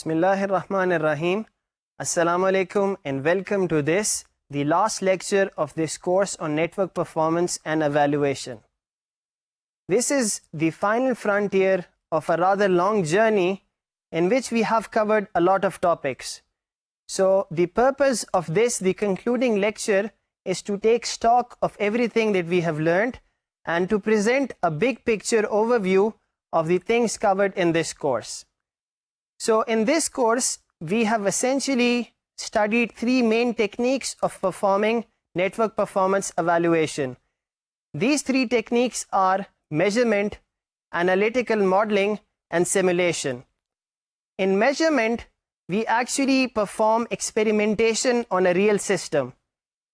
Bismillahirrahmanirrahim. Assalamu alaikum and welcome to this, the last lecture of this course on network performance and evaluation. This is the final frontier of a rather long journey in which we have covered a lot of topics. So the purpose of this, the concluding lecture, is to take stock of everything that we have learned and to present a big picture overview of the things covered in this course. So in this course, we have essentially studied three main techniques of performing network performance evaluation. These three techniques are measurement, analytical modeling, and simulation. In measurement, we actually perform experimentation on a real system.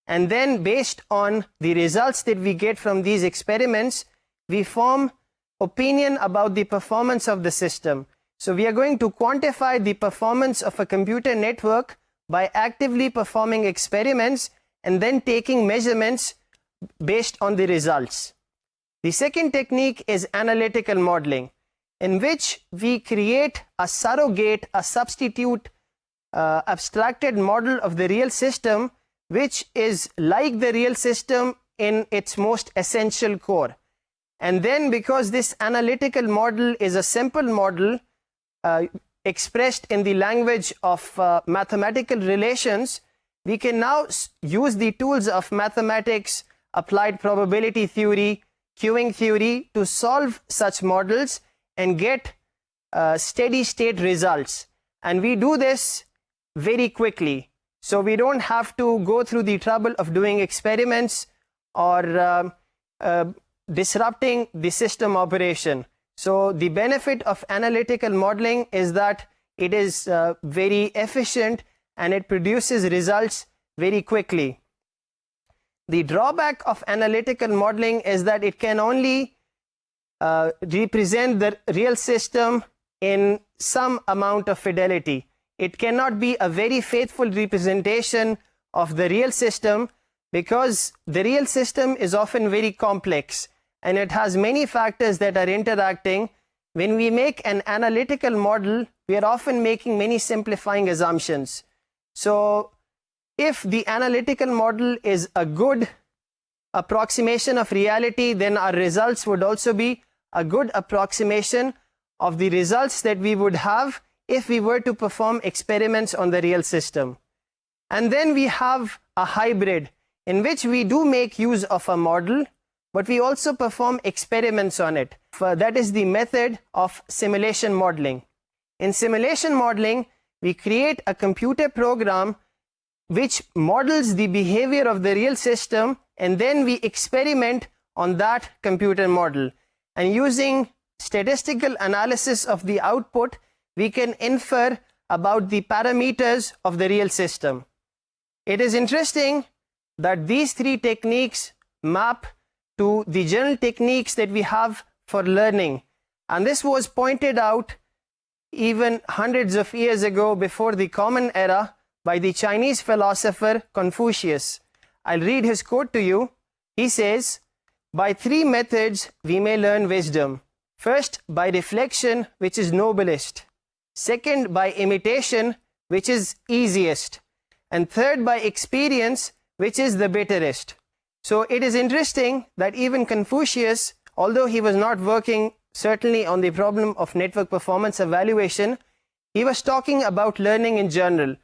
And then based on the results that we get from these experiments, we form opinion about the performance of the system. So we are going to quantify the performance of a computer network by actively performing experiments and then taking measurements based on the results. The second technique is analytical modeling, in which we create a surrogate, a substitute, abstracted model of the real system, which is like the real system in its most essential core. And then because this analytical model is a simple model, expressed in the language of mathematical relations, we can now use the tools of mathematics, applied probability theory, queuing theory to solve such models and get steady state results. And we do this very quickly. So we don't have to go through the trouble of doing experiments or disrupting the system operation. So the benefit of analytical modeling is that it is very efficient and it produces results very quickly. The drawback of analytical modeling is that it can only represent the real system in some amount of fidelity. It cannot be a very faithful representation of the real system because the real system is often very complex and it has many factors that are interacting. When we make an analytical model, we are often making many simplifying assumptions. So if the analytical model is a good approximation of reality, then our results would also be a good approximation of the results that we would have if we were to perform experiments on the real system. And then we have a hybrid in which we do make use of a model, but we also perform experiments on it. That is the method of simulation modeling. In simulation modeling, we create a computer program which models the behavior of the real system, and then we experiment on that computer model. And using statistical analysis of the output, we can infer about the parameters of the real system. It is interesting that these three techniques map to the general techniques that we have for learning. And this was pointed out even hundreds of years ago before the Common Era by the Chinese philosopher Confucius. I'll read his quote to you. He says, "By three methods we may learn wisdom. First, by reflection, which is noblest. Second, by imitation, which is easiest. And third, by experience, which is the bitterest." So it is interesting that even Confucius, although he was not working certainly on the problem of network performance evaluation, he was talking about learning in general.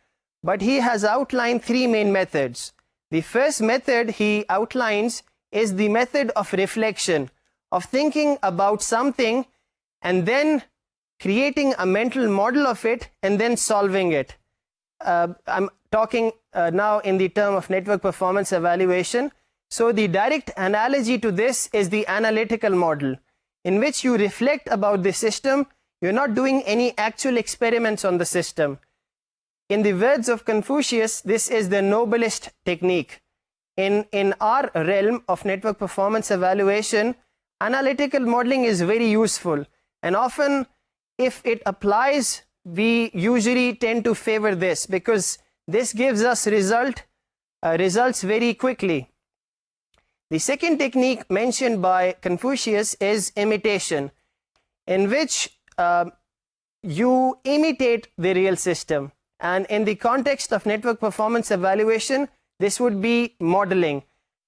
But he has outlined three main methods. The first method he outlines is the method of reflection, of thinking about something and then creating a mental model of it and then solving it. I'm talking now in the term of network performance evaluation. So the direct analogy to this is the analytical model, in which you reflect about the system. You're not doing any actual experiments on the system. In the words of Confucius, this is the noblest technique. In our realm of network performance evaluation, analytical modeling is very useful. And often, if it applies, we usually tend to favor this because this gives us results very quickly. The second technique mentioned by Confucius is imitation, in which you imitate the real system. And in the context of network performance evaluation, this would be modeling.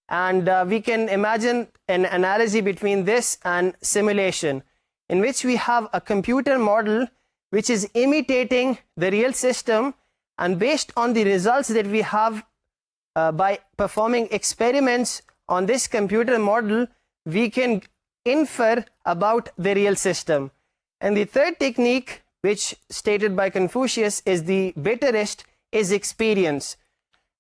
And we can imagine an analogy between this and simulation, in which we have a computer model which is imitating the real system, and based on the results that we have by performing experiments on this computer model, we can infer about the real system. And the third technique, which stated by Confucius is the bitterest, is experience.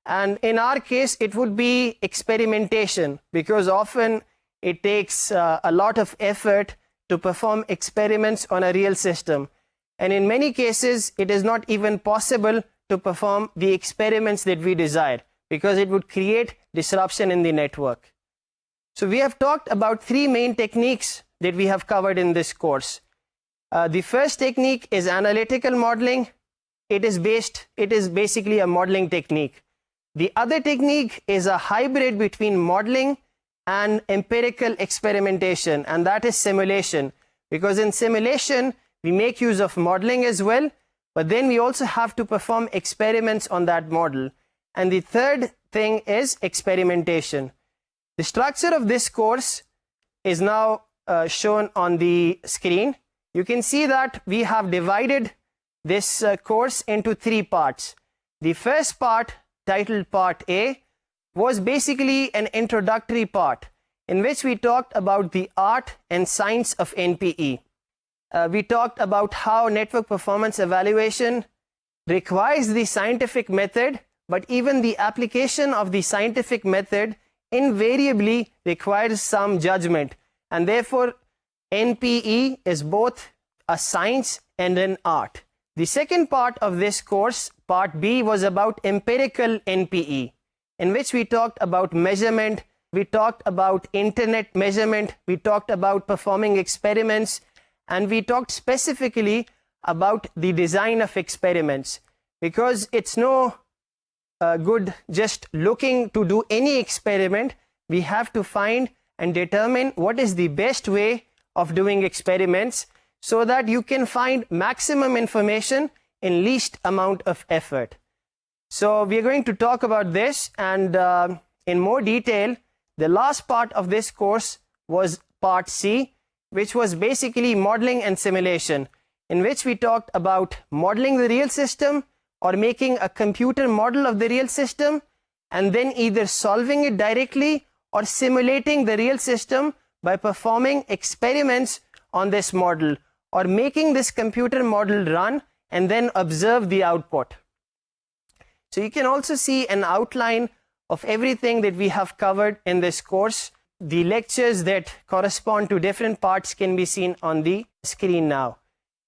And in our case, it would be experimentation, because often it takes a lot of effort to perform experiments on a real system. And in many cases, it is not even possible to perform the experiments that we desire, because it would create disruption in the network. So we have talked about three main techniques that we have covered in this course. The first technique is analytical modeling. It is basically a modeling technique. The other technique is a hybrid between modeling and empirical experimentation, and that is simulation. Because in simulation, we make use of modeling as well, but then we also have to perform experiments on that model. And the third thing is experimentation. The structure of this course is now shown on the screen. You can see that we have divided this course into three parts. The first part, titled Part A, was basically an introductory part in which we talked about the art and science of NPE. We talked about how network performance evaluation requires the scientific method, but even the application of the scientific method invariably requires some judgment, and therefore NPE is both a science and an art. The second part of this course, Part B, was about empirical NPE, in which we talked about measurement, we talked about internet measurement, we talked about performing experiments, and we talked specifically about the design of experiments, because it's no good just looking to do any experiment. We have to find and determine what is the best way of doing experiments, so that you can find maximum information in least amount of effort. So we are going to talk about this, and in more detail. The last part of this course was Part C, which was basically modeling and simulation, in which we talked about modeling the real system or making a computer model of the real system, and then either solving it directly or simulating the real system by performing experiments on this model, or making this computer model run and then observe the output. So you can also see an outline of everything that we have covered in this course. The lectures that correspond to different parts can be seen on the screen now.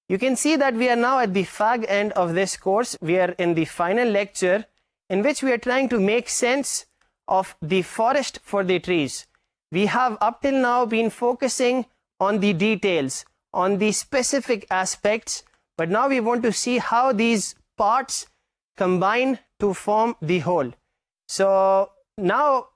You can see that we are now at the fag end of this course. We are in the final lecture, in which we are trying to make sense of the forest for the trees. We have up till now been focusing on the details, on the specific aspects, but now we want to see how these parts combine to form the whole. So now,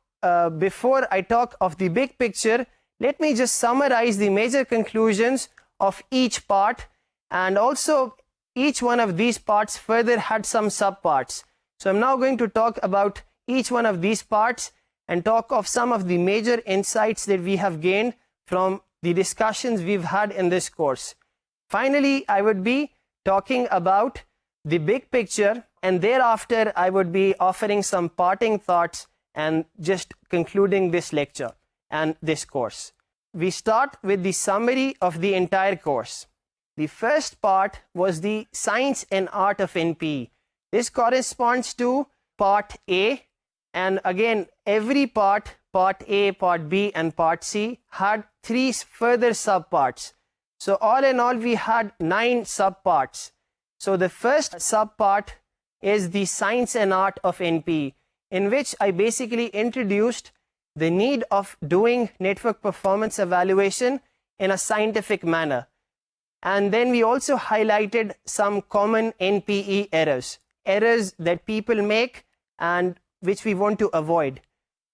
before I talk of the big picture, let me just summarize the major conclusions of each part, and also each one of these parts further had some subparts. So I'm now going to talk about each one of these parts and talk of some of the major insights that we have gained from the discussions we've had in this course. Finally, I would be talking about the big picture, and thereafter I would be offering some parting thoughts and just concluding this lecture and this course. We start with the summary of the entire course. The first part was the science and art of NPE. This corresponds to Part A, and again every part, Part A, Part B and Part C, had three further subparts. So all in all we had 9 subparts. So the first subpart is the science and art of NPE, in which I basically introduced the need of doing network performance evaluation in a scientific manner. And then we also highlighted some common NPE errors that people make and which we want to avoid.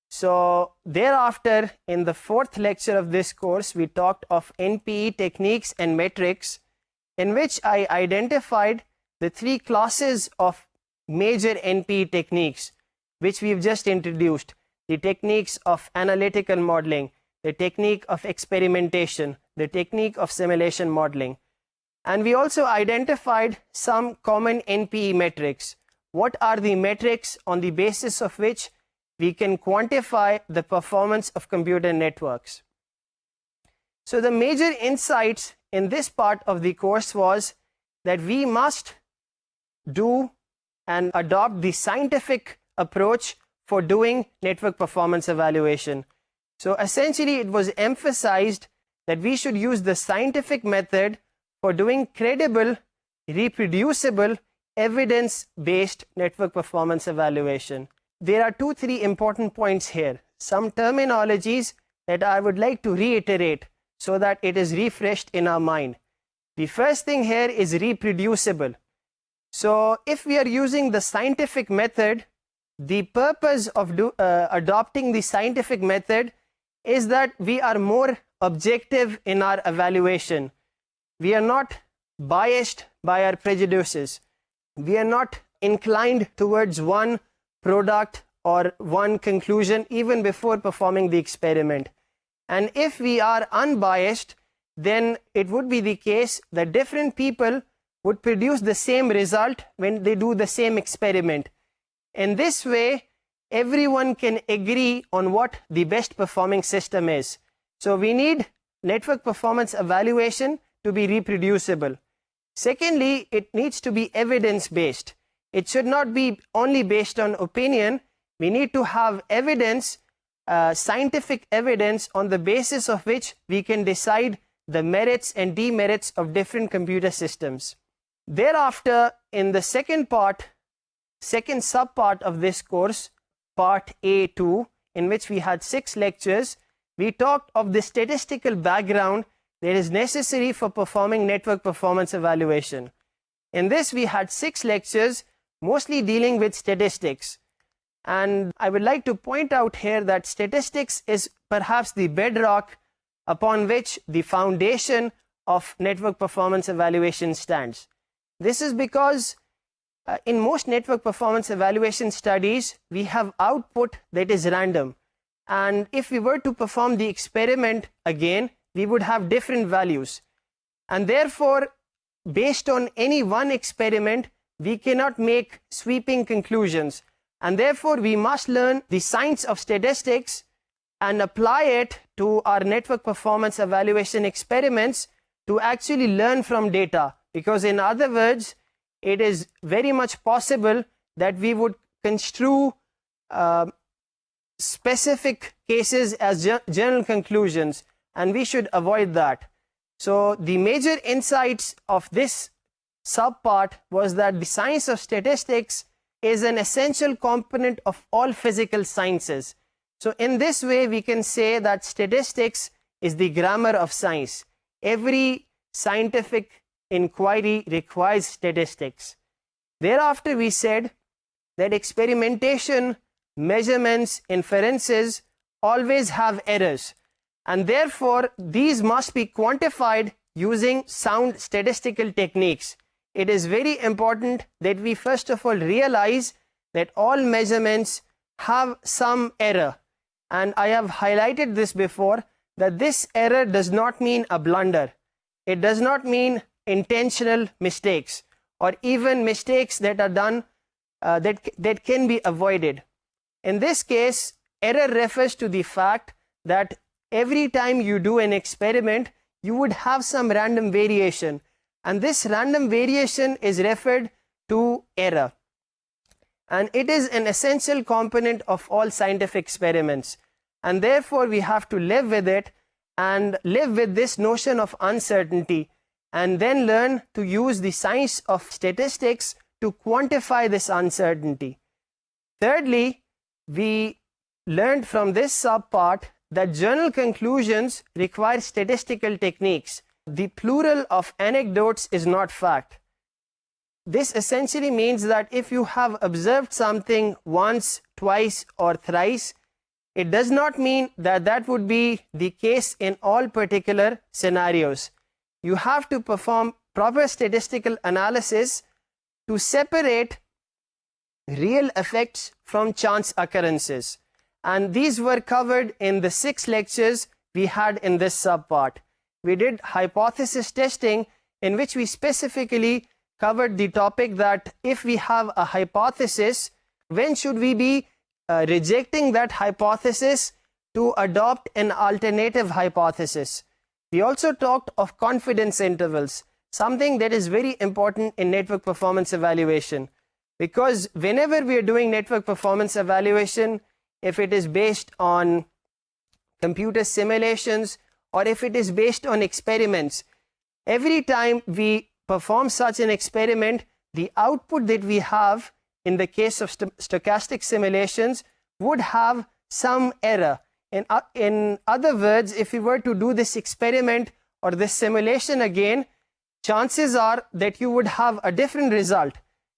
So thereafter, in the 4th lecture of this course, we talked of NPE techniques and metrics, in which I identified the three classes of major NPE techniques which we've just introduced: the techniques of analytical modeling, the technique of experimentation, the technique of simulation modeling. And we also identified some common NPE metrics. What are the metrics on the basis of which we can quantify the performance of computer networks? So the major insights in this part of the course was that we must do and adopt the scientific approach for doing network performance evaluation. So essentially it was emphasized that we should use the scientific method for doing credible, reproducible, evidence-based network performance evaluation. There are 2-3 important points here, some terminologies that I would like to reiterate so that it is refreshed in our mind. The first thing here is reproducible. So if we are using the scientific method, the purpose of adopting the scientific method is that we are more objective in our evaluation. We are not biased by our prejudices. We are not inclined towards one product or one conclusion even before performing the experiment. And if we are unbiased, then it would be the case that different people would produce the same result when they do the same experiment. In this way, everyone can agree on what the best performing system is. So we need network performance evaluation to be reproducible. Secondly, it needs to be evidence-based. It should not be only based on opinion. We need to have evidence, scientific evidence on the basis of which we can decide the merits and demerits of different computer systems. Thereafter, in the second subpart of this course, part A2, in which we had 6 lectures, we talked of the statistical background that is necessary for performing network performance evaluation. In this, we had 6 lectures, mostly dealing with statistics. And I would like to point out here that statistics is perhaps the bedrock upon which the foundation of network performance evaluation stands. This is because in most network performance evaluation studies, we have output that is random. And if we were to perform the experiment again, we would have different values. And therefore, based on any one experiment, we cannot make sweeping conclusions. And therefore, we must learn the science of statistics and apply it to our network performance evaluation experiments to actually learn from data. Because in other words, it is very much possible that we would construe specific cases as general conclusions, and we should avoid that. So the major insights of this subpart was that the science of statistics is an essential component of all physical sciences. So in this way, we can say that statistics is the grammar of science. Every scientific inquiry requires statistics. Thereafter, we said that experimentation, measurements, inferences always have errors, and therefore these must be quantified using sound statistical techniques. It is very important that we first of all realize that all measurements have some error, and I have highlighted this before, that this error does not mean a blunder. It does not mean intentional mistakes or even mistakes that are done that can be avoided. In this case, error refers to the fact that every time you do an experiment, you would have some random variation, and this random variation is referred to error. And it is an essential component of all scientific experiments, and therefore we have to live with it and live with this notion of uncertainty, and then learn to use the science of statistics to quantify this uncertainty. Thirdly, we learned from this subpart that general conclusions require statistical techniques. The plural of anecdotes is not fact. This essentially means that if you have observed something once, twice, or thrice, it does not mean that that would be the case in all particular scenarios. You have to perform proper statistical analysis to separate real effects from chance occurrences. And these were covered in the 6 lectures we had in this subpart. We did hypothesis testing, in which we specifically covered the topic that if we have a hypothesis, when should we be rejecting that hypothesis to adopt an alternative hypothesis. We also talked of confidence intervals, something that is very important in network performance evaluation, because whenever we are doing network performance evaluation, if it is based on computer simulations or if it is based on experiments, every time we perform such an experiment, the output that we have in the case of stochastic simulations would have some error. In other words, if we were to do this experiment or this simulation again, chances are that you would have a different result.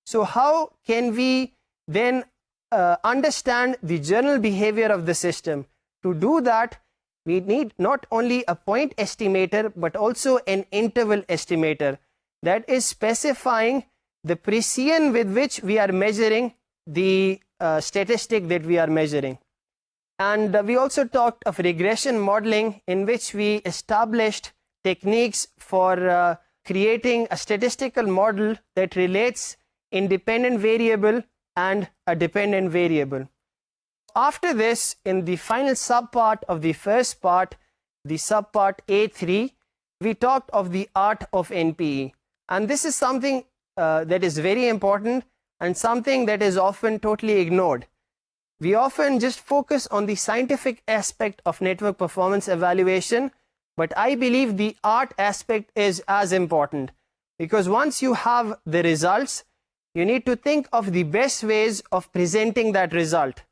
So how can we then understand the general behavior of the system? To do that, we need not only a point estimator but also an interval estimator that is specifying the precision with which we are measuring the statistic that we are measuring. And we also talked of regression modeling, in which we established techniques for creating a statistical model that relates independent variable and a dependent variable. After this, in the final subpart of the first part, the subpart A3, we talked of the art of NPE. And this is something that is very important and something that is often totally ignored. We often just focus on the scientific aspect of network performance evaluation, but I believe the art aspect is as important, because once you have the results, you need to think of the best ways of presenting that result.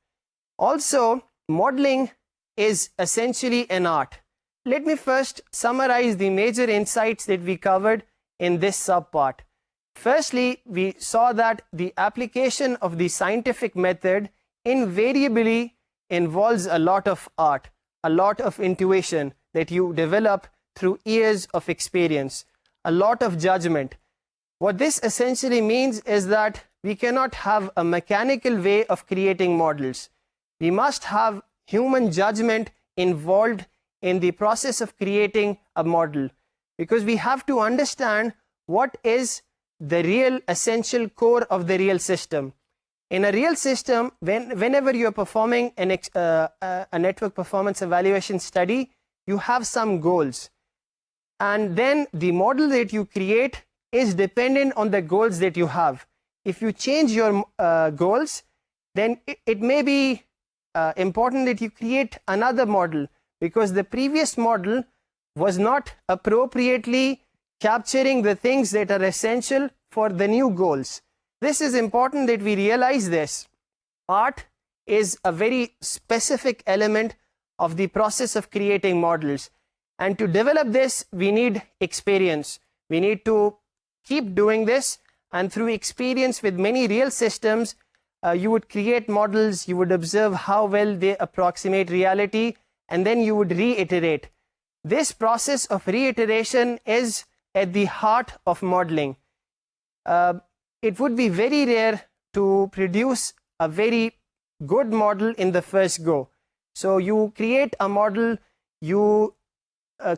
Also, modeling is essentially an art. Let me first summarize the major insights that we covered in this subpart. Firstly, we saw that the application of the scientific method invariably involves a lot of art, a lot of intuition that you develop through years of experience, a lot of judgment. What this essentially means is that we cannot have a mechanical way of creating models. We must have human judgment involved in the process of creating a model, because we have to understand what is the real essential core of the real system. In a real system, whenever you are performing a network performance evaluation study, you have some goals. And then the model that you create is dependent on the goals that you have. If you change your goals, then it may be important that you create another model, because the previous model was not appropriately capturing the things that are essential for the new goals. This is important that we realize this. Art is a very specific element of the process of creating models. And to develop this, we need experience. We need to keep doing this. And through experience with many real systems, you would create models, you would observe how well they approximate reality, and then you would reiterate. This process of reiteration is at the heart of modeling. It would be very rare to produce a very good model in the first go. So you create a model, you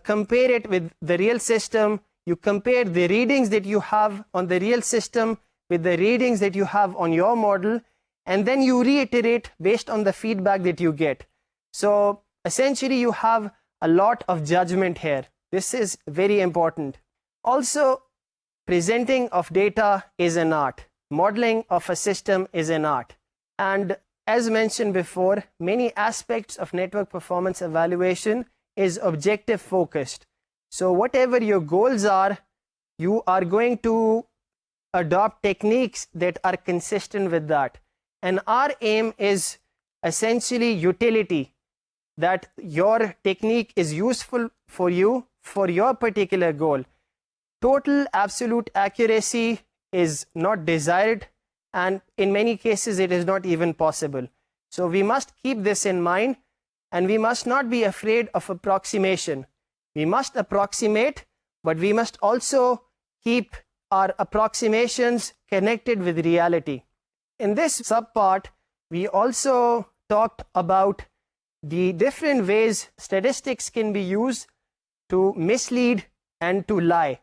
compare it with the real system, you compare the readings that you have on the real system with the readings that you have on your model, and then you reiterate based on the feedback that you get. So essentially you have a lot of judgment here. This is very important. Also, presenting of data is an art. Modeling of a system is an art. And as mentioned before, many aspects of network performance evaluation is objective focused. So whatever your goals are, you are going to adopt techniques that are consistent with that. And our aim is essentially utility, that your technique is useful for you for your particular goal. Total absolute accuracy is not desired, and in many cases it is not even possible. So we must keep this in mind, and we must not be afraid of approximation. We must approximate, but we must also keep our approximations connected with reality. In this subpart, we also talked about the different ways statistics can be used to mislead and to lie.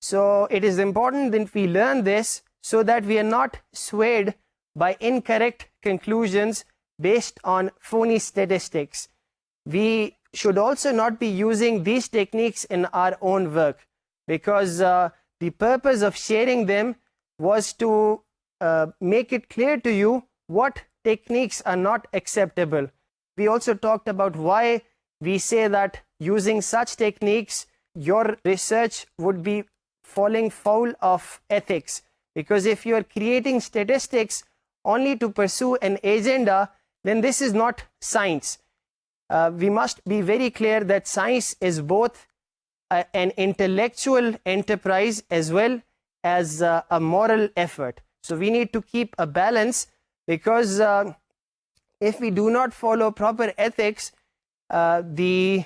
So it is important that we learn this so that we are not swayed by incorrect conclusions based on phony statistics. We should also not be using these techniques in our own work, because the purpose of sharing them was to make it clear to you what techniques are not acceptable. We also talked about why we say that using such techniques, your research would be falling foul of ethics, because if you are creating statistics only to pursue an agenda, then this is not science. We must be very clear that science is both an intellectual enterprise as well as a moral effort. So we need to keep a balance, because if we do not follow proper ethics, the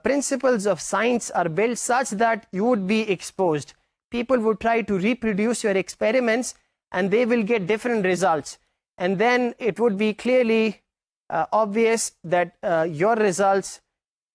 principles of science are built such that you would be exposed. People would try to reproduce your experiments and they will get different results. And then it would be clearly obvious that your results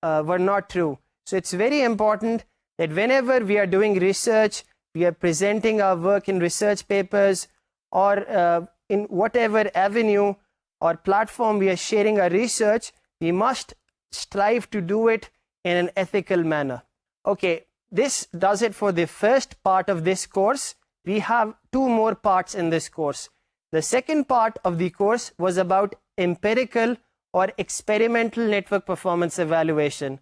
were not true. So it's very important that whenever we are doing research, we are presenting our work in research papers, or in whatever avenue or platform we are sharing our research, we must strive to do it in an ethical manner. Okay, this does it for the first part of this course. We have two more parts in this course. The second part of the course was about empirical or experimental network performance evaluation.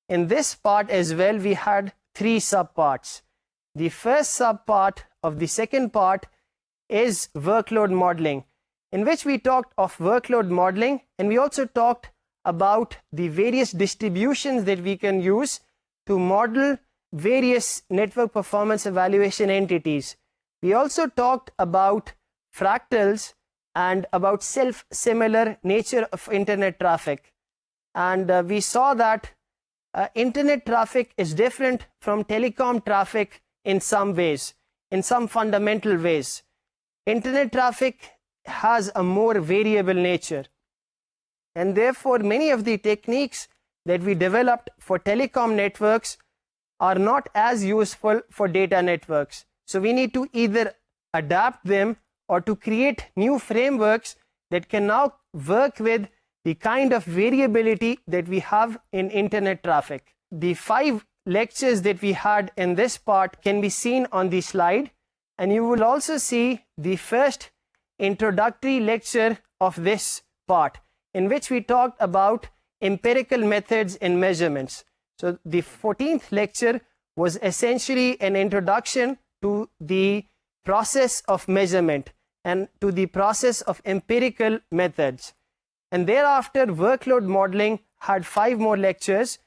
In this part as well, we had three subparts. The first subpart of the second part is workload modeling, in which we talked of workload modeling, and we also talked about the various distributions that we can use to model various network performance evaluation entities. We also talked about fractals and about self-similar nature of internet traffic. And we saw that internet traffic is different from telecom traffic in some ways, in some fundamental ways. Internet traffic has a more variable nature, and therefore many of the techniques that we developed for telecom networks are not as useful for data networks. So we need to either adapt them or to create new frameworks that can now work with the kind of variability that we have in internet traffic. The 5 lectures that we had in this part can be seen on the slide, and you will also see the first introductory lecture of this part, in which we talked about empirical methods in measurements. So the 14th lecture was essentially an introduction to the process of measurement and to the process of empirical methods. And thereafter, workload modeling had 5 more lectures,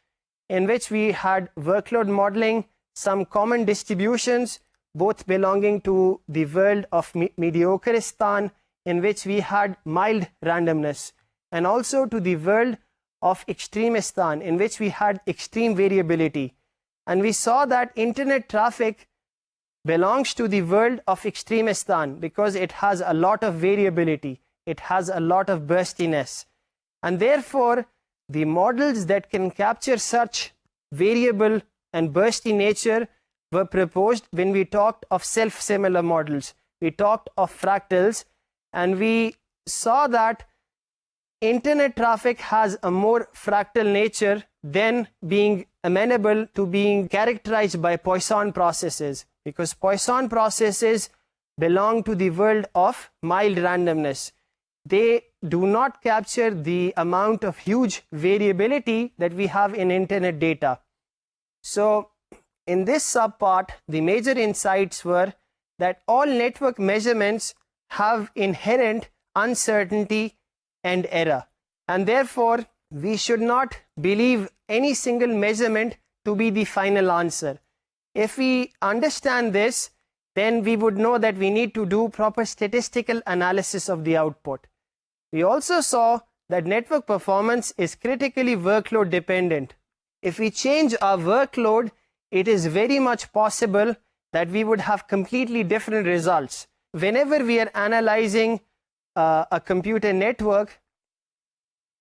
in which we had workload modeling, some common distributions, both belonging to the world of Mediocristan, in which we had mild randomness, and also to the world of Extremistan, in which we had extreme variability. And we saw that internet traffic belongs to the world of Extremistan because it has a lot of variability, it has a lot of burstiness, and therefore the models that can capture such variable and bursty nature were proposed when we talked of self-similar models. We talked of fractals, and we saw that internet traffic has a more fractal nature than being amenable to being characterized by Poisson processes, because Poisson processes belong to the world of mild randomness. They do not capture the amount of huge variability that we have in internet data. So in this subpart, the major insights were that all network measurements have inherent uncertainty and error, and therefore we should not believe any single measurement to be the final answer. If we understand this, then we would know that we need to do proper statistical analysis of the output. We also saw that network performance is critically workload dependent. If we change our workload, it is very much possible that we would have completely different results. Whenever we are analyzing a computer network,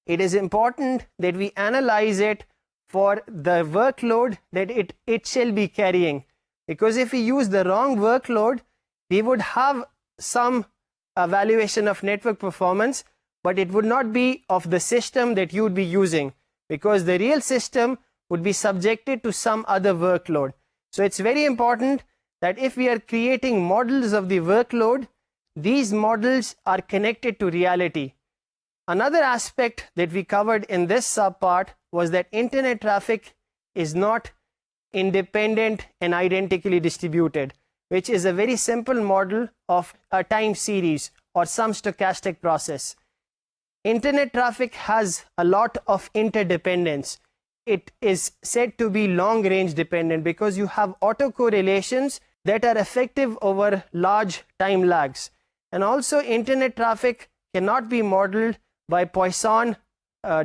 it is important that we analyze it for the workload that it shall be carrying. Because if we use the wrong workload, we would have some evaluation of network performance, but it would not be of the system that you would be using, because the real system would be subjected to some other workload. So it's very important that if we are creating models of the workload, these models are connected to reality. Another aspect that we covered in this subpart was that internet traffic is not independent and identically distributed, which is a very simple model of a time series or some stochastic process. Internet traffic has a lot of interdependence. It is said to be long-range dependent because you have autocorrelations that are effective over large time lags. And also internet traffic cannot be modeled by Poisson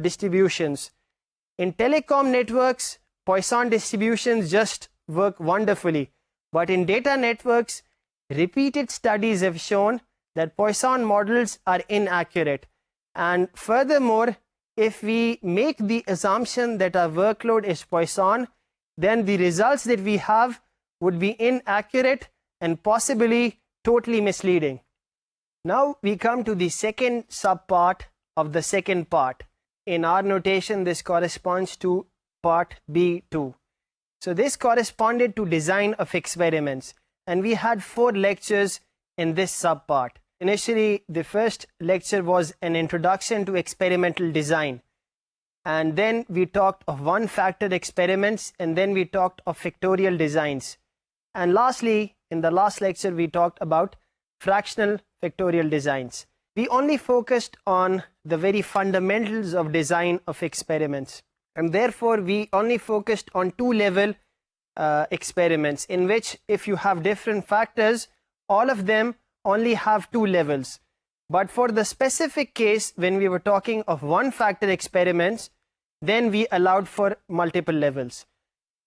distributions. In telecom networks, Poisson distributions just work wonderfully. But in data networks, repeated studies have shown that Poisson models are inaccurate. And furthermore, if we make the assumption that our workload is Poisson, then the results that we have would be inaccurate and possibly totally misleading. Now we come to the second subpart of the second part. In our notation, this corresponds to part B2. So this corresponded to design of experiments, and we had 4 lectures in this subpart. Initially, the first lecture was an introduction to experimental design, and then we talked of one-factor experiments, and then we talked of factorial designs. And lastly, in the last lecture, we talked about fractional factorial designs. We only focused on the very fundamentals of design of experiments, and therefore we only focused on 2-level experiments, in which if you have different factors, all of them only have 2 levels. But for the specific case, when we were talking of one-factor experiments, then we allowed for multiple levels.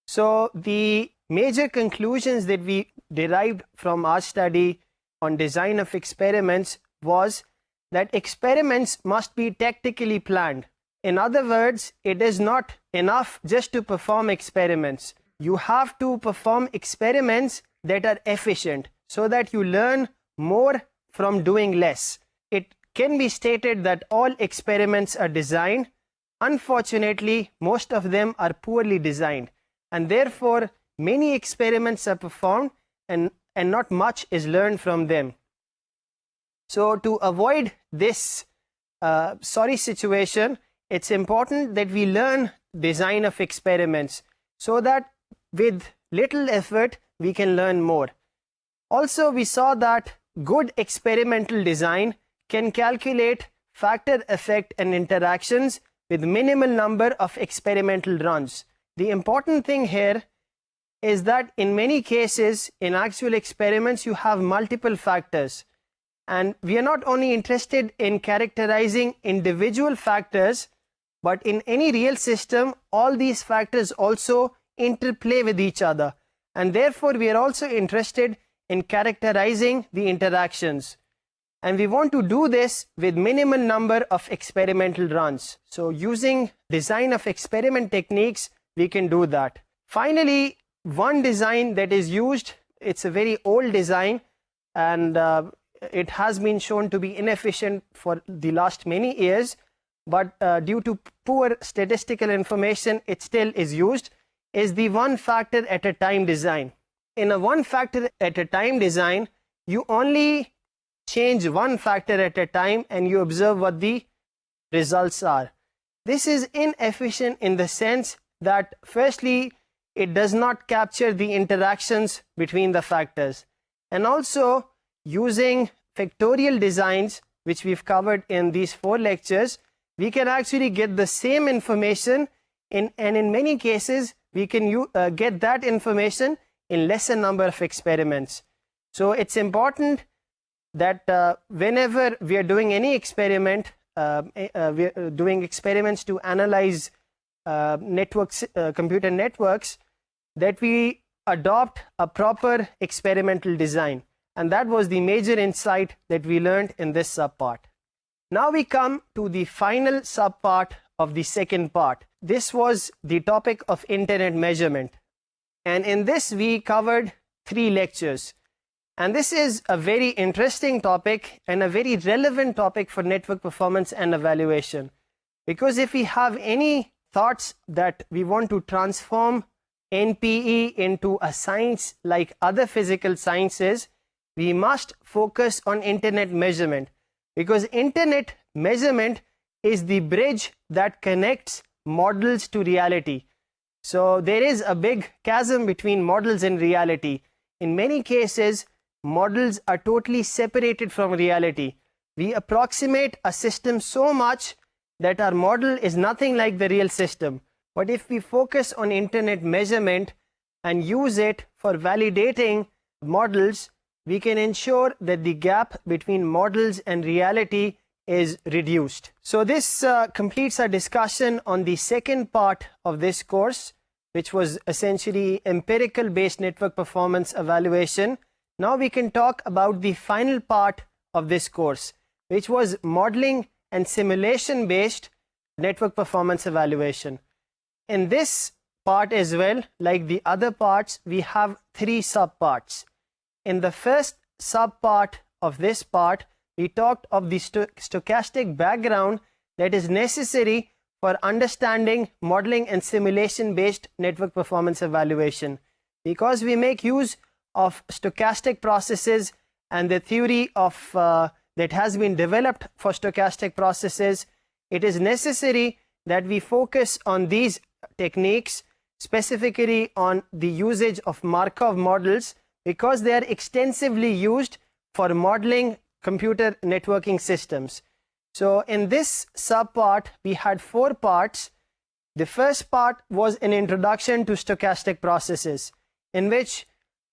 So the major conclusions that we derived from our study on design of experiments was that experiments must be tactically planned. In other words, it is not enough just to perform experiments. You have to perform experiments that are efficient so that you learn more from doing less. It can be stated that all experiments are designed. Unfortunately, most of them are poorly designed, and therefore many experiments are performed and not much is learned from them. So to avoid this sorry situation, it's important that we learn design of experiments so that with little effort we can learn more. Also, we saw that good experimental design can calculate factor effect and interactions with minimal number of experimental runs. The important thing here is that in many cases in actual experiments you have multiple factors, and we are not only interested in characterizing individual factors, but in any real system all these factors also interplay with each other, and therefore we are also interested in characterizing the interactions, and we want to do this with minimal number of experimental runs. So using design of experiment techniques we can do that. Finally, one design that is used, it's a very old design, and it has been shown to be inefficient for the last many years, but due to poor statistical information it still is used, is the one factor at a time design. In a one factor at a time design, you only change one factor at a time and you observe what the results are. This is inefficient in the sense that firstly, it does not capture the interactions between the factors, and also using factorial designs, which we've covered in these 4 lectures, we can actually get the same information and in many cases we can get that information in lesser number of experiments. So it's important that whenever we are doing any experiment, we are doing experiments to analyze networks, computer networks, that we adopt a proper experimental design. And that was the major insight that we learned in this subpart. Now we come to the final subpart of the second part. This was the topic of internet measurement. And in this we covered 3 lectures. And this is a very interesting topic and a very relevant topic for network performance and evaluation. Because if we have any thoughts that we want to transform NPE into a science like other physical sciences, we must focus on internet measurement. Because internet measurement is the bridge that connects models to reality. So there is a big chasm between models and reality. In many cases, models are totally separated from reality. We approximate a system so much that our model is nothing like the real system. But if we focus on internet measurement and use it for validating models, we can ensure that the gap between models and reality is reduced. So this completes our discussion on the second part of this course, which was essentially empirical based network performance evaluation. Now we can talk about the final part of this course, which was modeling and simulation based network performance evaluation. In this part as well, like the other parts, we have 3 subparts. In the first subpart of this part, we talked of the stochastic background that is necessary for understanding modeling and simulation based network performance evaluation. Because we make use of stochastic processes and the theory of that has been developed for stochastic processes, it is necessary that we focus on these techniques, specifically on the usage of Markov models, because they are extensively used for modeling computer networking systems. So in this subpart, we had 4 parts. The first part was an introduction to stochastic processes, in which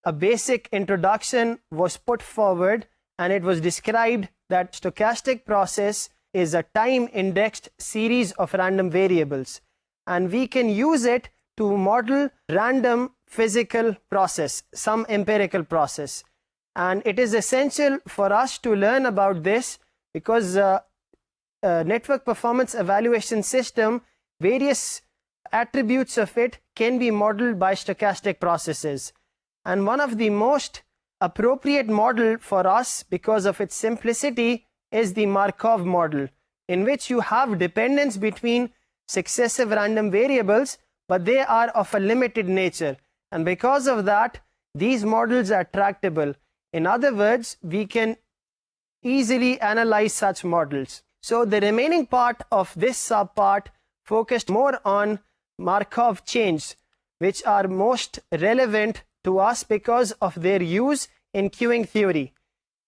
a basic introduction was put forward, and it was described that stochastic process is a time-indexed series of random variables, and we can use it to model random physical process, some empirical process. And it is essential for us to learn about this because network performance evaluation system, various attributes of it can be modeled by stochastic processes. And one of the most appropriate model for us because of its simplicity is the Markov model, in which you have dependence between successive random variables, but they are of a limited nature. And because of that, these models are tractable. In other words, we can easily analyze such models. So the remaining part of this subpart focused more on Markov chains, which are most relevant to us because of their use in queuing theory.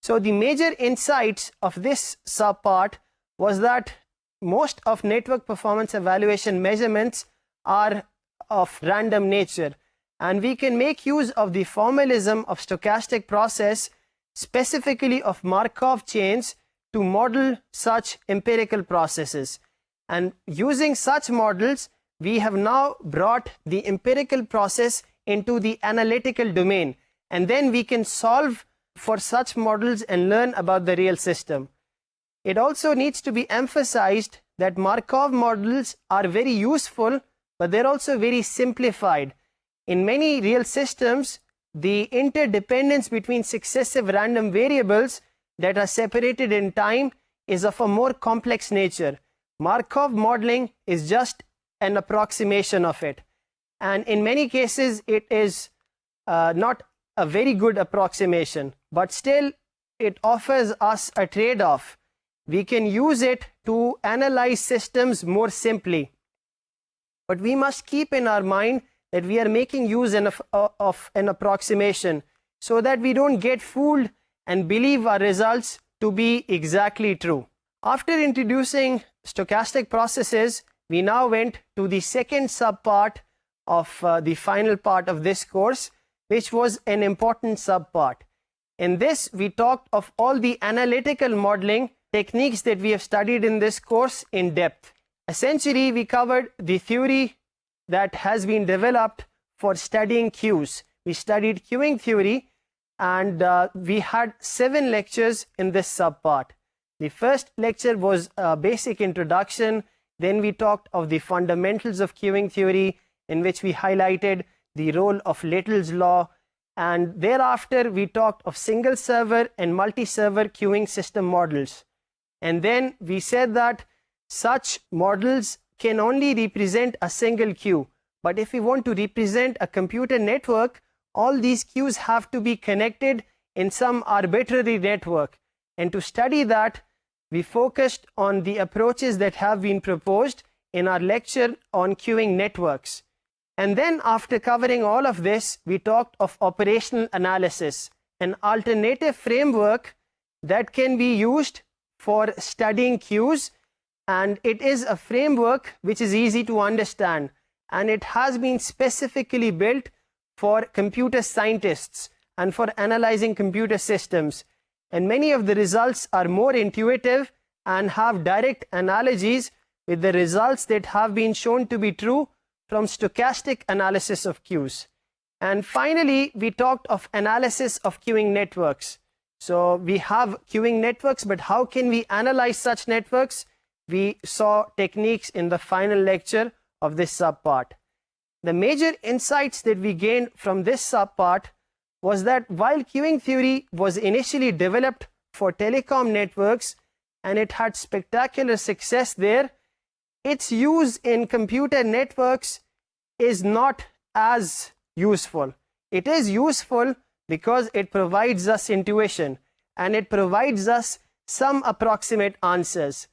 So the major insights of this subpart was that most of network performance evaluation measurements are of random nature, and we can make use of the formalism of stochastic process, specifically of Markov chains, to model such empirical processes. And using such models, we have now brought the empirical process into the analytical domain, and then we can solve for such models and learn about the real system. It also needs to be emphasized that Markov models are very useful, but they're also very simplified. In many real systems, the interdependence between successive random variables that are separated in time is of a more complex nature. Markov modeling is just an approximation of it. And in many cases, it is not a very good approximation, but still it offers us a trade-off. We can use it to analyze systems more simply. But we must keep in our mind that we are making use of an approximation so that we don't get fooled and believe our results to be exactly true. After introducing stochastic processes, we now went to the second subpart of the final part of this course, which was an important subpart. In this, we talked of all the analytical modeling techniques that we have studied in this course in depth. Essentially, we covered the theory that has been developed for studying queues, we studied queuing theory, and we had 7 lectures in this subpart. The first lecture was a basic introduction. Then we talked of the fundamentals of queuing theory, in which we highlighted the role of Little's law, and thereafter we talked of single server and multi-server queuing system models. And then we said that such models can only represent a single queue, but if we want to represent a computer network, all these queues have to be connected in some arbitrary network. And to study that, we focused on the approaches that have been proposed in our lecture on queuing networks. And then after covering all of this, we talked of operational analysis, an alternative framework that can be used for studying queues, and it is a framework which is easy to understand, and it has been specifically built for computer scientists and for analyzing computer systems. And many of the results are more intuitive and have direct analogies with the results that have been shown to be true from stochastic analysis of queues. And finally, we talked of analysis of queuing networks. So we have queuing networks, but how can we analyze such networks? We saw techniques in the final lecture of this subpart. The major insights that we gained from this subpart was that while queuing theory was initially developed for telecom networks and it had spectacular success there, its use in computer networks is not as useful. It is useful because it provides us intuition and it provides us some approximate answers,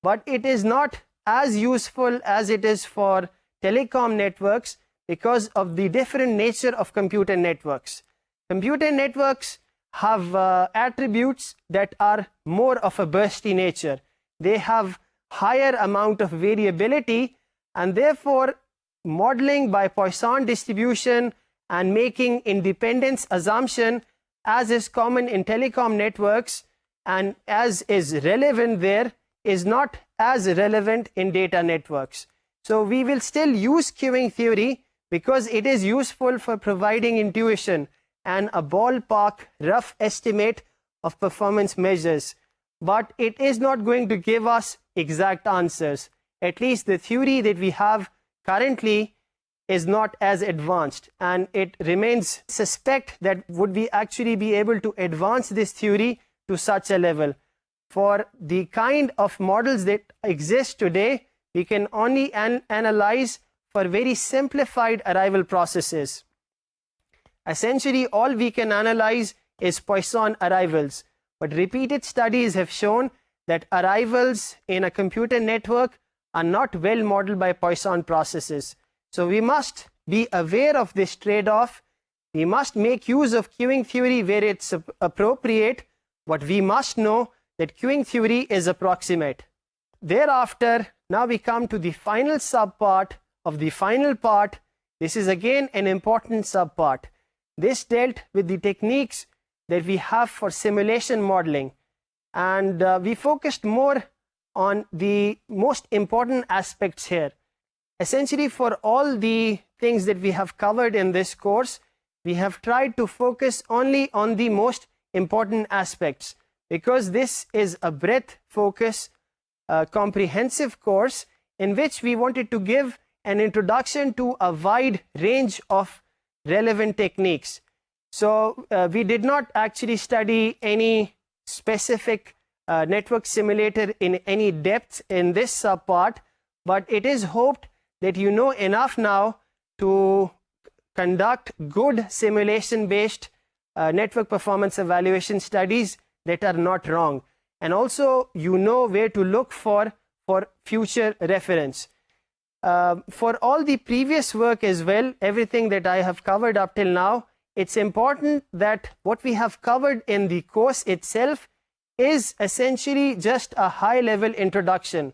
but it is not as useful as it is for telecom networks because of the different nature of computer networks. Computer networks have attributes that are more of a bursty nature. They have higher amount of variability, and therefore modeling by Poisson distribution and making independence assumption, as is common in telecom networks and as is relevant there, is not as relevant in data networks. So we will still use queuing theory because it is useful for providing intuition and a ballpark rough estimate of performance measures, but it is not going to give us exact answers. At least the theory that we have currently is not as advanced, and it remains suspect that would we actually be able to advance this theory to such a level. For the kind of models that exist today, we can only analyze for very simplified arrival processes. Essentially, all we can analyze is Poisson arrivals, but repeated studies have shown that arrivals in a computer network are not well modeled by Poisson processes. So we must be aware of this trade-off. We must make use of queuing theory where it's appropriate, but we must know that queuing theory is approximate. Thereafter, now we come to the final subpart of the final part. This is again an important subpart. This dealt with the techniques that we have for simulation modeling, and we focused more on the most important aspects here. Essentially, for all the things that we have covered in this course, we have tried to focus only on the most important aspects, because this is a breadth focus, comprehensive course in which we wanted to give an introduction to a wide range of relevant techniques. So we did not actually study any specific network simulator in any depth in this subpart, but it is hoped that you know enough now to conduct good simulation-based network performance evaluation studies that are not wrong. And also you know where to look for future reference. For all the previous work as well, everything that I have covered up till now, it's important that what we have covered in the course itself is essentially just a high-level introduction.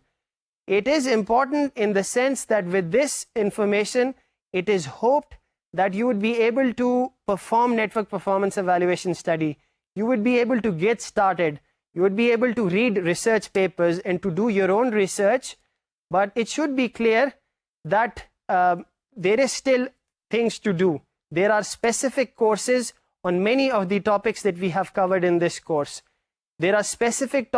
It is important in the sense that with this information, it is hoped that you would be able to perform network performance evaluation study. You would be able to get started. You would be able to read research papers and to do your own research. But it should be clear that there is still things to do. there are specific courses on many of the topics that we have covered in this course. There are specific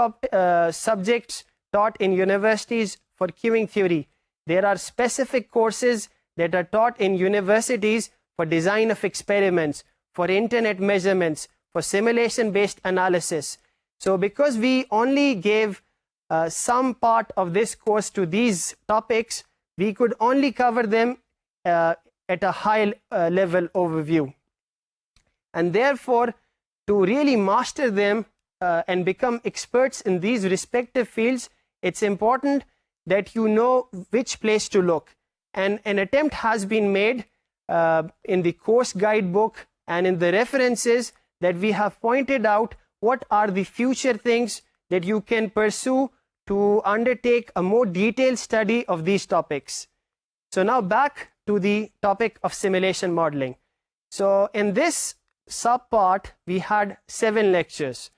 subjects taught in universities for queuing theory. There are specific courses that are taught in universities for design of experiments, for internet measurements, for simulation-based analysis. So because we only gave some part of this course to these topics, we could only cover them at a high level overview. And therefore, to really master them and become experts in these respective fields, it's important that you know which place to look. And an attempt has been made in the course guidebook and in the references that we have pointed out what are the future things that you can pursue to undertake a more detailed study of these topics. So now back to the topic of simulation modeling. So in this subpart, we had 7 lectures.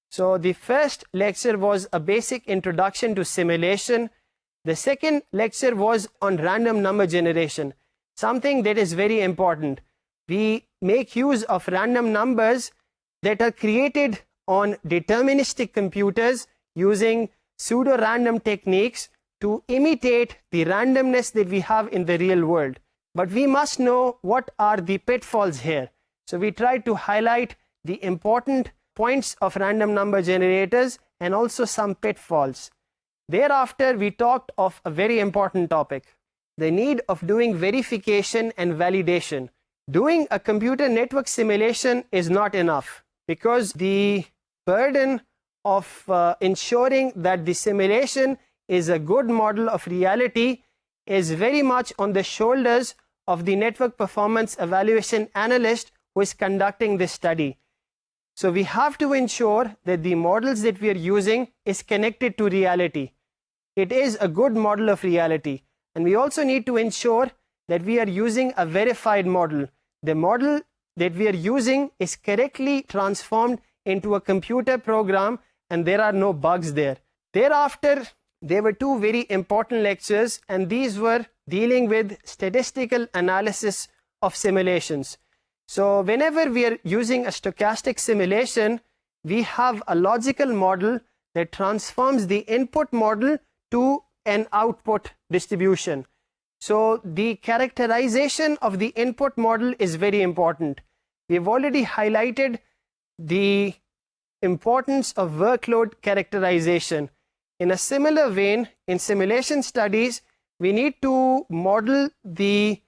So the first lecture was a basic introduction to simulation. The second lecture was on random number generation, something that is very important. We make use of random numbers that are created on deterministic computers using pseudo-random techniques to imitate the randomness that we have in the real world. But we must know what are the pitfalls here. So we tried to highlight the important points of random number generators and also some pitfalls. Thereafter, we talked of a very important topic, the need of doing verification and validation. Doing a computer network simulation is not enough because the burden of ensuring that the simulation is a good model of reality is very much on the shoulders of the network performance evaluation analyst who is conducting this study. So we have to ensure that the models that we are using is connected to reality. It is a good model of reality. And we also need to ensure that we are using a verified model. The model that we are using is correctly transformed into a computer program and there are no bugs there. Thereafter, there were 2 very important lectures and these were dealing with statistical analysis of simulations. So whenever we are using a stochastic simulation, we have a logical model that transforms the input model to an output distribution. So the characterization of the input model is very important. We've already highlighted the importance of workload characterization. In a similar vein, in simulation studies, we need to model the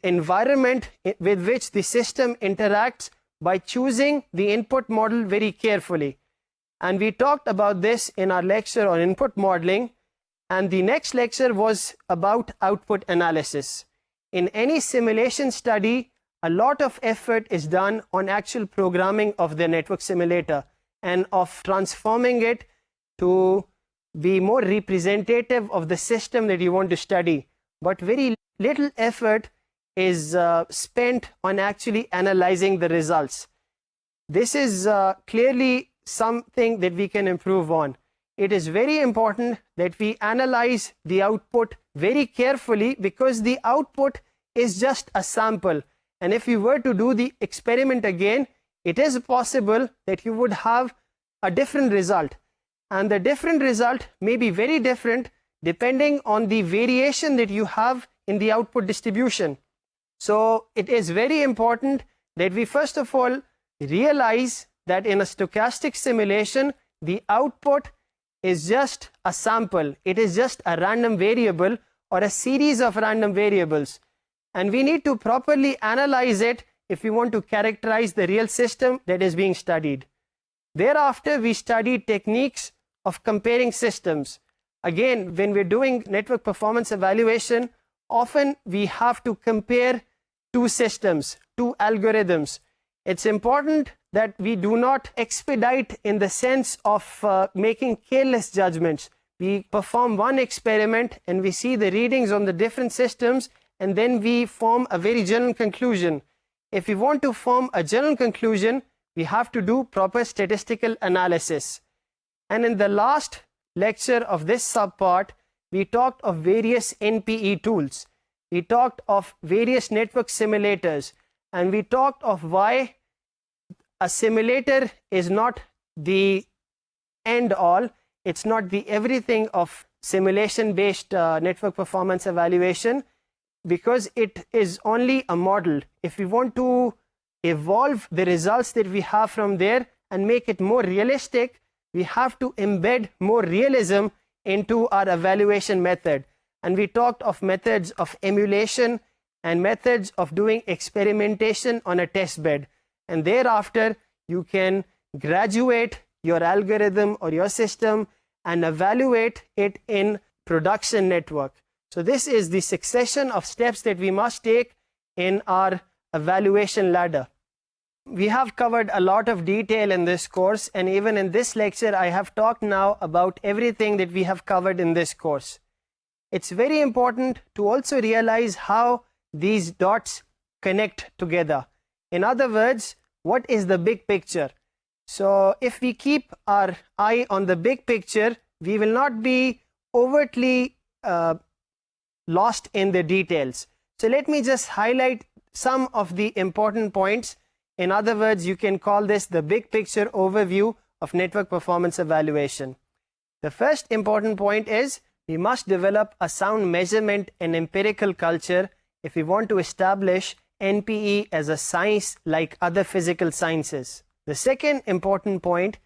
environment with which the system interacts by choosing the input model very carefully. And we talked about this in our lecture on input modeling. And the next lecture was about output analysis. In any simulation study, a lot of effort is done on actual programming of the network simulator and of transforming it to be more representative of the system that you want to study. But very little effort is spent on actually analyzing the results. This is clearly something that we can improve on. It is very important that we analyze the output very carefully because the output is just a sample. And if you were to do the experiment again, it is possible that you would have a different result. And the different result may be very different depending on the variation that you have in the output distribution. So it is very important that we first of all realize that in a stochastic simulation, the output is just a sample. It is just a random variable or a series of random variables. And we need to properly analyze it if we want to characterize the real system that is being studied. Thereafter, we studied techniques of comparing systems. Again, when we're doing network performance evaluation, often we have to compare 2 systems, 2 algorithms. It's important that we do not expedite in the sense of making careless judgments. We perform one experiment and we see the readings on the different systems and then we form a very general conclusion. If we want to form a general conclusion, we have to do proper statistical analysis. And in the last lecture of this subpart, we talked of various NPE tools. we talked of various network simulators, and we talked of why a simulator is not the end all, it's not the everything of simulation based network performance evaluation, because it is only a model. If we want to evolve the results that we have from there and make it more realistic, we have to embed more realism into our evaluation method. And we talked of methods of emulation and methods of doing experimentation on a test bed. And thereafter, you can graduate your algorithm or your system and evaluate it in production network. So this is the succession of steps that we must take in our evaluation ladder. We have covered a lot of detail in this course, and even in this lecture, I have talked now about everything that we have covered in this course. It's very important to also realize how these dots connect together. In other words, what is the big picture? So if we keep our eye on the big picture, we will not be overtly lost in the details. So let me just highlight some of the important points. In other words, you can call this the big picture overview of network performance evaluation. The first important point is we must develop a sound measurement and empirical culture if we want to establish NPE as a science like other physical sciences. The second important point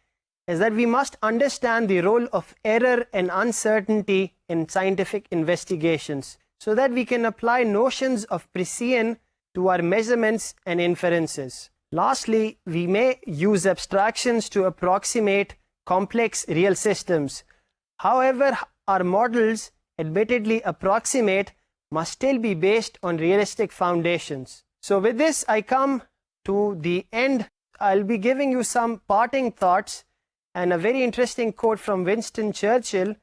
is that we must understand the role of error and uncertainty in scientific investigations so that we can apply notions of precision to our measurements and inferences. Lastly, we may use abstractions to approximate complex real systems. However, our models, admittedly approximate, must still be based on realistic foundations. So with this, I come to the end. I'll be giving you some parting thoughts and a very interesting quote from Winston Churchill.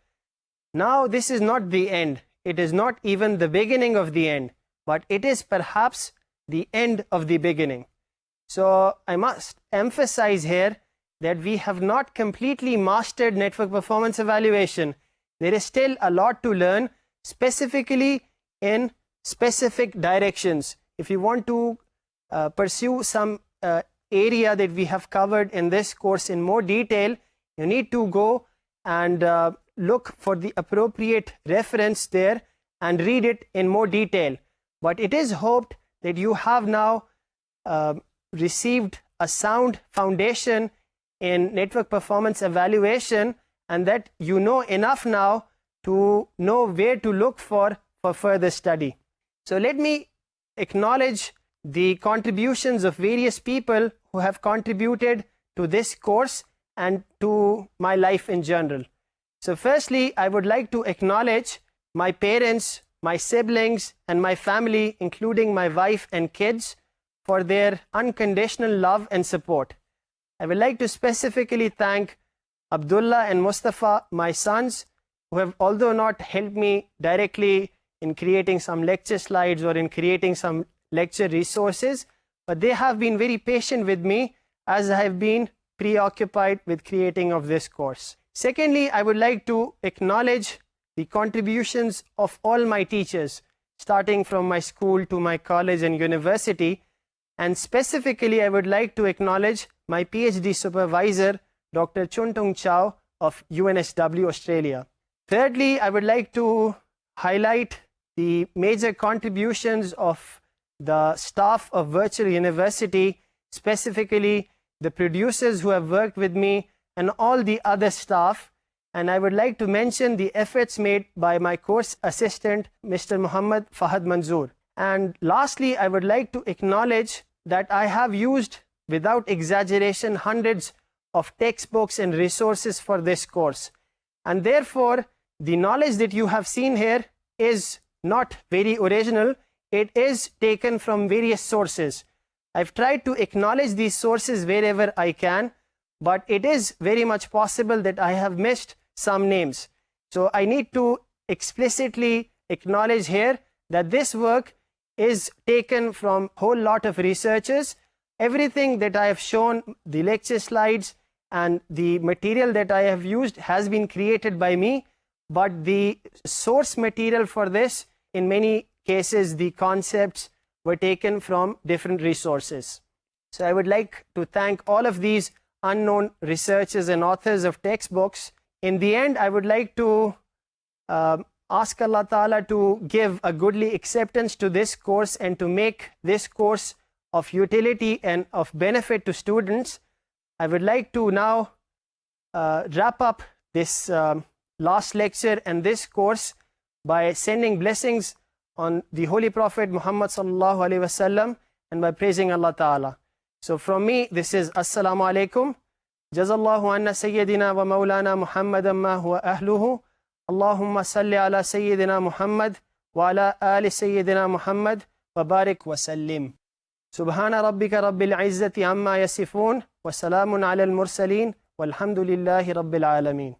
Now, this is not the end. It is not even the beginning of the end, but it is perhaps the end of the beginning. So I must emphasize here that we have not completely mastered network performance evaluation. There is still a lot to learn, specifically in specific directions. If you want to pursue some area that we have covered in this course in more detail, you need to go and look for the appropriate reference there and read it in more detail. But it is hoped that you have now received a sound foundation in network performance evaluation, and that you know enough now to know where to look for further study. So let me acknowledge the contributions of various people who have contributed to this course and to my life in general. So firstly, I would like to acknowledge my parents, my siblings, and my family, including my wife and kids, for their unconditional love and support. I would like to specifically thank Abdullah and Mustafa, my sons, who have, although not helped me directly in creating some lecture slides or in creating some lecture resources, but they have been very patient with me as I have been preoccupied with creating of this course. Secondly, I would like to acknowledge the contributions of all my teachers, starting from my school to my college and university. And specifically, I would like to acknowledge my PhD supervisor, Dr. Chuntung Chow of UNSW, Australia. Thirdly, I would like to highlight the major contributions of the staff of Virtual University, specifically the producers who have worked with me and all the other staff. And I would like to mention the efforts made by my course assistant, Mr. Muhammad Fahad Manzoor. And lastly, I would like to acknowledge that I have used, without exaggeration, hundreds of textbooks and resources for this course. And therefore, the knowledge that you have seen here is not very original. It is taken from various sources. I've tried to acknowledge these sources wherever I can, but it is very much possible that I have missed some names. So I need to explicitly acknowledge here that this work is taken from a whole lot of researchers. Everything that I have shown, the lecture slides and the material that I have used has been created by me, but the source material for this in many cases the concepts were taken from different resources. So I would like to thank all of these unknown researchers and authors of textbooks. In the end, I would like to ask Allah Ta'ala to give a goodly acceptance to this course and to make this course of utility and of benefit to students. I would like to now wrap up this last lecture and this course by sending blessings on the Holy Prophet Muhammad sallallahu alaihi wasallam and by praising Allah Ta'ala. So from me, this is Assalamu alaikum. Jazallahu anna Sayyidina wa Maulana Muhammadan ma huwa ahluhu. Allahumma salli ala Sayyidina Muhammad wa ala ali Sayyidina Muhammad wa barik wa sallim. Subhana rabbika rabbil izzati amma yasifun wa salamun ala al-mursaleen walhamdulillahi rabbil alameen.